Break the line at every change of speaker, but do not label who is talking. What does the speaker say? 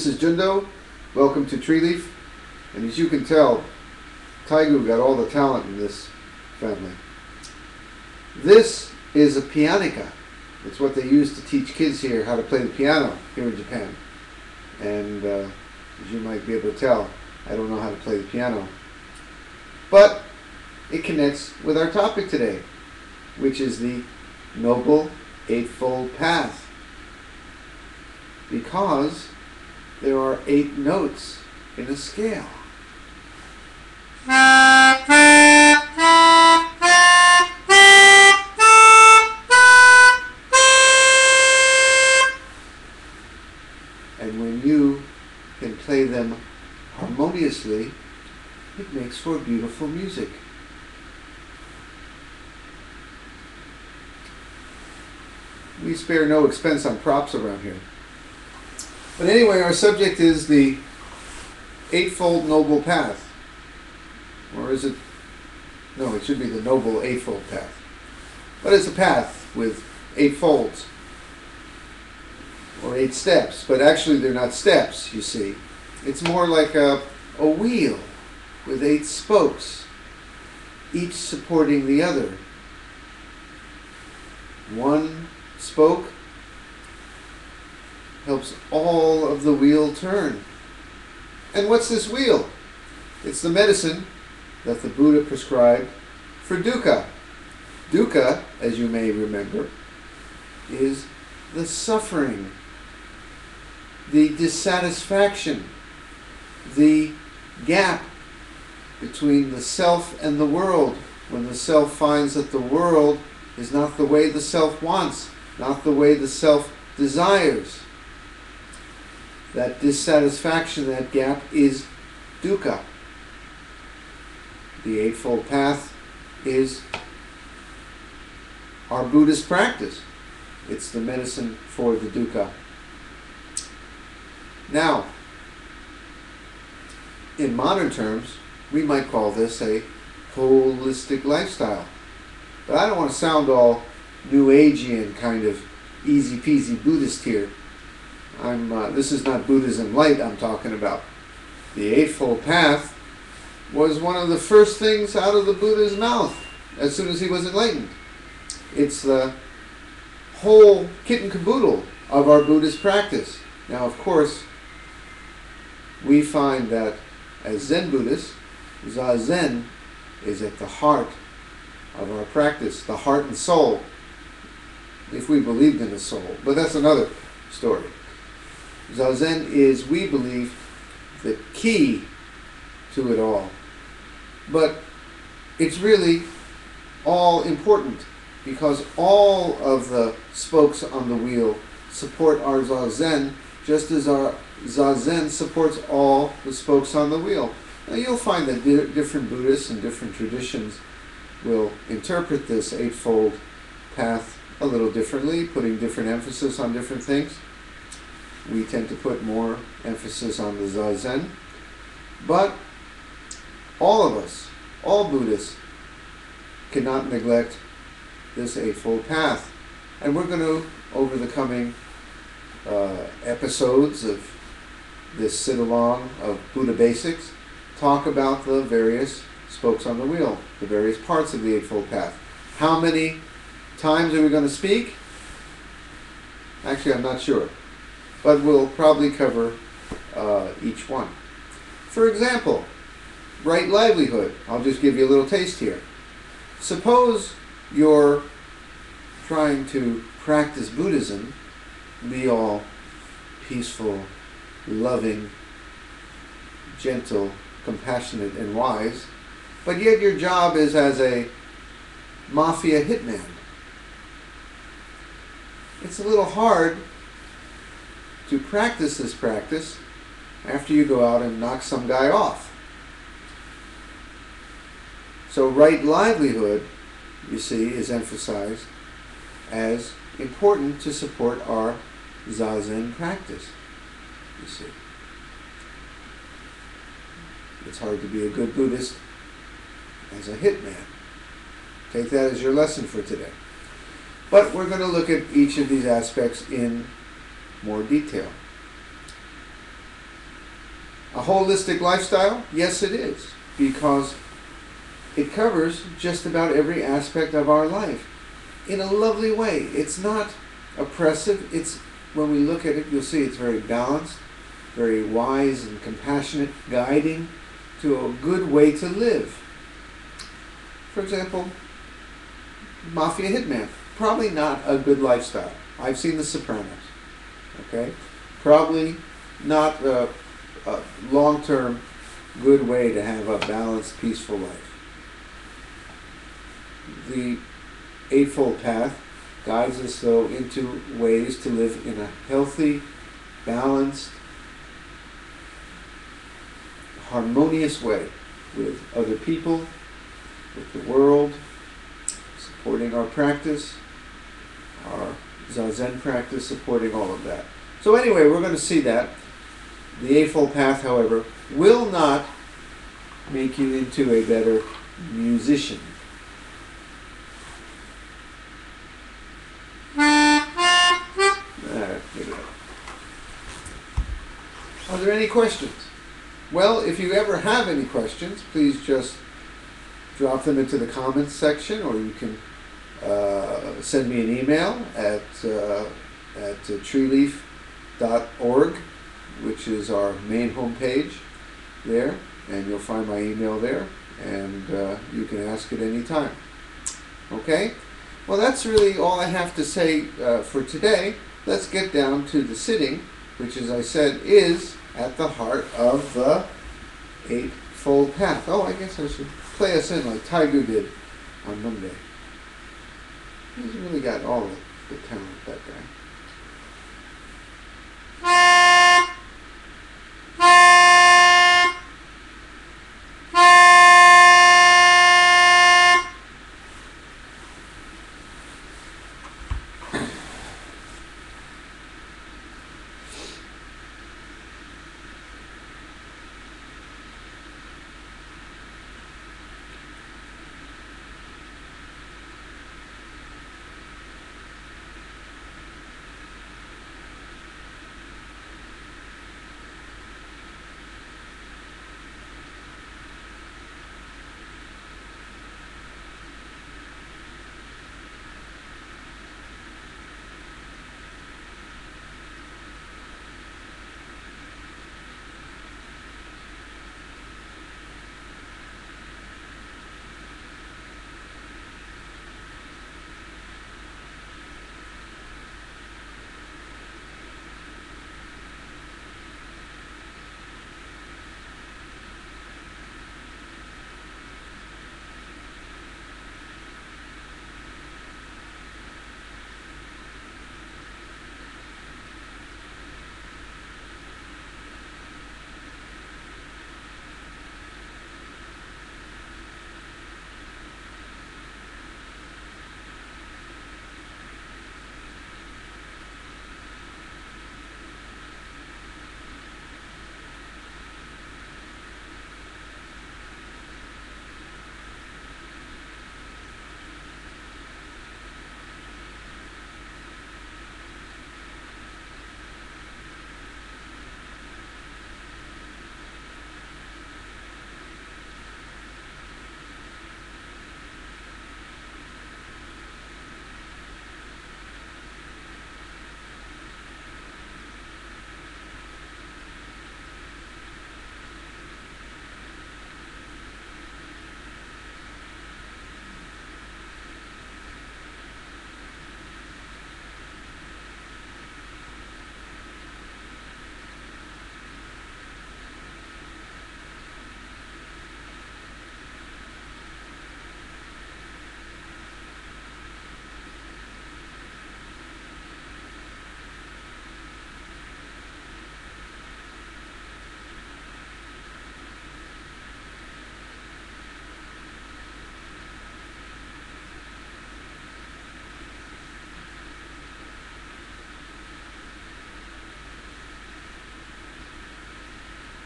this is Jundo. Welcome to Tree Leaf. And as you can tell, Taigu got all the talent in this family. This is a pianica. It's what they use to teach kids here how to play the piano here in Japan. And as you might be able to tell, I don't know how to play the piano. But it connects with our topic today, which is the Noble Eightfold Path. Because there are 8 notes in a scale. And when you can play them harmoniously, it makes for beautiful music. We spare no expense on props around here. But anyway, our subject is the Eightfold Noble Path. Or is it? No, it should be the Noble Eightfold Path. But it's a path with 8 folds. Or 8 steps. But actually they're not steps, you see. It's more like a wheel with 8 spokes, each supporting the other. One spoke helps all of the wheel turn. And what's this wheel? It's the medicine that the Buddha prescribed for dukkha. Dukkha, as you may remember, is the suffering, the dissatisfaction, the gap between the self and the world, when the self finds that the world is not the way the self wants, not the way the self desires. That dissatisfaction, that gap, is dukkha. The Eightfold Path is our Buddhist practice. It's the medicine for the dukkha. Now, in modern terms, we might call this a holistic lifestyle. But I don't want to sound all New Ageian, kind of easy-peasy Buddhist here. This is not Buddhism light I'm talking about. The Eightfold Path was one of the first things out of the Buddha's mouth as soon as he was enlightened. It's the whole kit and caboodle of our Buddhist practice. Now, of course, we find that as Zen Buddhists, Zazen is at the heart of our practice, the heart and soul, if we believed in a soul. But that's another story. Zazen is, we believe, the key to it all. But it's really all important because all of the spokes on the wheel support our Zazen, just as our Zazen supports all the spokes on the wheel. Now you'll find that different Buddhists and different traditions will interpret this Eightfold Path a little differently, putting different emphasis on different things. We tend to put more emphasis on the Zazen. But all of us, all Buddhists, cannot neglect this Eightfold Path. And we're going to, over the coming episodes of this sit-along of Buddha Basics, talk about the various spokes on the wheel, the various parts of the Eightfold Path. How many times are we going to speak? Actually, I'm not sure. But we'll probably cover each one. For example, right livelihood. I'll just give you a little taste here. Suppose you're trying to practice Buddhism, be all peaceful, loving, gentle, compassionate, and wise, but yet your job is as a mafia hitman. It's a little hard to practice this practice after you go out and knock some guy off. So right livelihood, you see, is emphasized as important to support our Zazen practice, you see. It's hard to be a good Buddhist as a hitman. Take that as your lesson for today. But we're going to look at each of these aspects in more detail. A holistic lifestyle? Yes, it is, because it covers just about every aspect of our life in a lovely way. It's not oppressive. It's, when we look at it, you'll see it's very balanced, very wise and compassionate, guiding to a good way to live. For example, mafia hitman, probably not a good lifestyle. I've seen The Sopranos. Okay, probably not a long-term good way to have a balanced, peaceful life. The Eightfold Path guides us, though, into ways to live in a healthy, balanced, harmonious way with other people, with the world, supporting our practice, our Zazen practice, supporting all of that. So anyway, we're going to see that. The Eightfold Path, however, will not make you into a better musician. Are there any questions? Well, if you ever have any questions, please just drop them into the comments section, or you can send me an email at treeleaf.org, which is our main homepage there, and you'll find my email there, and you can ask at any time. Okay? Well, that's really all I have to say for today. Let's get down to the sitting, which, as I said, is at the heart of the Eightfold Path. Oh, I guess I should play us in like Tiger did on Monday. He's really got all the talent, that guy.